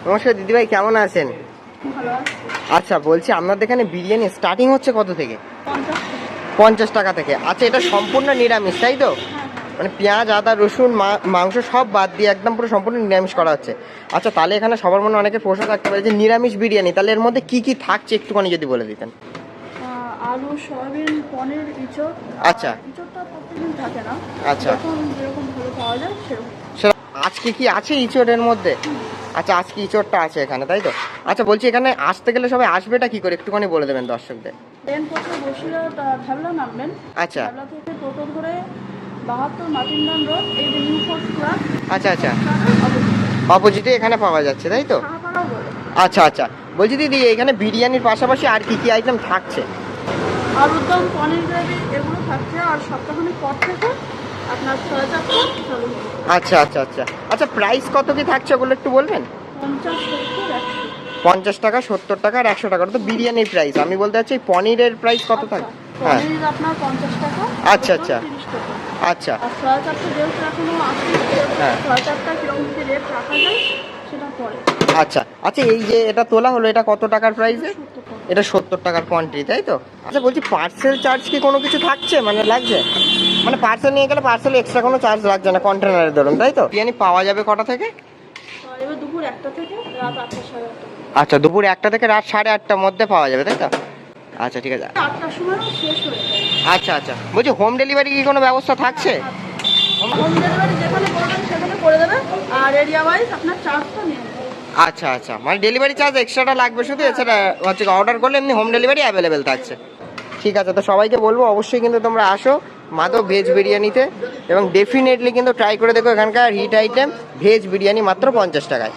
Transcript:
নমস্কার দিদিভাই, কেমন আছেন? আচ্ছা, বলছি আপনাদের এখানে বিরিয়ানি স্টার্টিং হচ্ছে কত থেকে? 50 টাকা থেকে। আচ্ছা, এটা সম্পূর্ণ নিরামিষ তাই তো? মানে পেঁয়াজ, আদা, রসুন, মাংস সব বাদ দিয়ে একদম পুরো সম্পূর্ণ নিরামিষ করা হচ্ছে। আচ্ছা, তাহলে এখানে সবার মনে অনেকের প্রশ্ন থাকতে পারে যে নিরামিষ বিরিয়ানি, তাহলে এর মধ্যে কি কি থাকছে একটুখানি যদি বলে দিতেন। আলু, সয়াবিন, পনির, ইঁচড়। আচ্ছা। ইঁচড়টা প্রত্যেকদিন থাকে না। আচ্ছা। যখন যেরকম ভালো পাওয়া যায় সেরকম। আজকে কি আছে ইঁচড়ের মধ্যে? আচ্ছা, আজকে ইঁচড়টা আছে এখানে তাই তো? আচ্ছা, বলছি এখানে আসতে গেলে সবাই আসবেটা কি করে একটুখানি বলে দেবেন দর্শকদের। ট্রেন পথে বসিরহাট ঢাবলা নামবেন। আচ্ছা। ঢাবলা থেকে টোটো ধরে 72 মাটিন্ডান রোড, এই যে নিউ ফোর্স ক্লাব। আচ্ছা আচ্ছা, অপোজিটে এখানে পাওয়া যাচ্ছে তাই তো? আচ্ছা আচ্ছা, বলছি দিদি এখানে বিরিয়ানির পাশাপাশি আর কি কি আইটেম থাকছে? আলুর দম, পনির গ্রেভি এগুলো থাকছে। আর সপ্তাহখানেক পর থেকে আপনার 6-4টা চালু হবে। আচ্ছা আচ্ছা আচ্ছা আচ্ছা, প্রাইস কত কি থাকছে ওগুলো একটু বলবেন? 50, 70, 100। 50 টাকা, 70 টাকা আর 100 টাকা, তো বিরিয়ানির প্রাইস। আমি বলতে চাচ্ছি পনিরের প্রাইস কত থাকে? হ্যাঁ, পনির আপনার 50 টাকা। আচ্ছা আচ্ছা 30 টাকা। আচ্ছা। আর 6-4টা যেহেতু এখনো আসছে, হ্যাঁ। 6-4টা কিরকম কি রেট রাখা যায় সেটা পরে। আচ্ছা আচ্ছা, এই যে এটা তোলা হলো, এটা কত টাকার প্রাইসে? 70 টাকা। এটা 70 টাকার কোয়ান্টিটি তাই তো? আচ্ছা, বলছি পার্সেল চার্জ কি কোনো কিছু থাকছে, মানে লাগছে? মানে পার্সেল নিয়ে গেলে পার্সেল এক্সট্রা কোনো চার্জ লাগছে না কন্টেনারের ধরুন তাই তো? বিরিয়ানি পাওয়া যাবে কটা থেকে? এবার দুপুর 1টা থেকে রাত 8টা, 8:30। আচ্ছা, দুপুর 1টা থেকে রাত 8:30টার মধ্যে পাওয়া যাবে তাই তো? আচ্ছা, ঠিক আছে। 8টার সময় শেষ হয়ে যায়। আচ্ছা আচ্ছা, বলছি হোম ডেলিভারি কি কোনো ব্যবস্থা থাকছে? হোম ডেলিভারি যেখানে বলবেন সেখানে করে দেবে। আর এরিয়া ওয়াইজ আপনার চার্জটা নিয়ে নেবে। আচ্ছা আচ্ছা, মানে ডেলিভারি চার্জ এক্সট্রাটা লাগবে শুধু, এছাড়া হচ্ছে অর্ডার করলে এমনি হোম ডেলিভারি অ্যাভেলেবেল থাকছে। ঠিক আছে, তো সবাইকে বলবো অবশ্যই কিন্তু তোমরা আসো মাধব ভেজ বিরিয়ানিতে, এবং ডেফিনেটলি কিন্তু ট্রাই করে দেখো এখানকার হিট আইটেম ভেজ বিরিয়ানি মাত্র 50 টাকায়।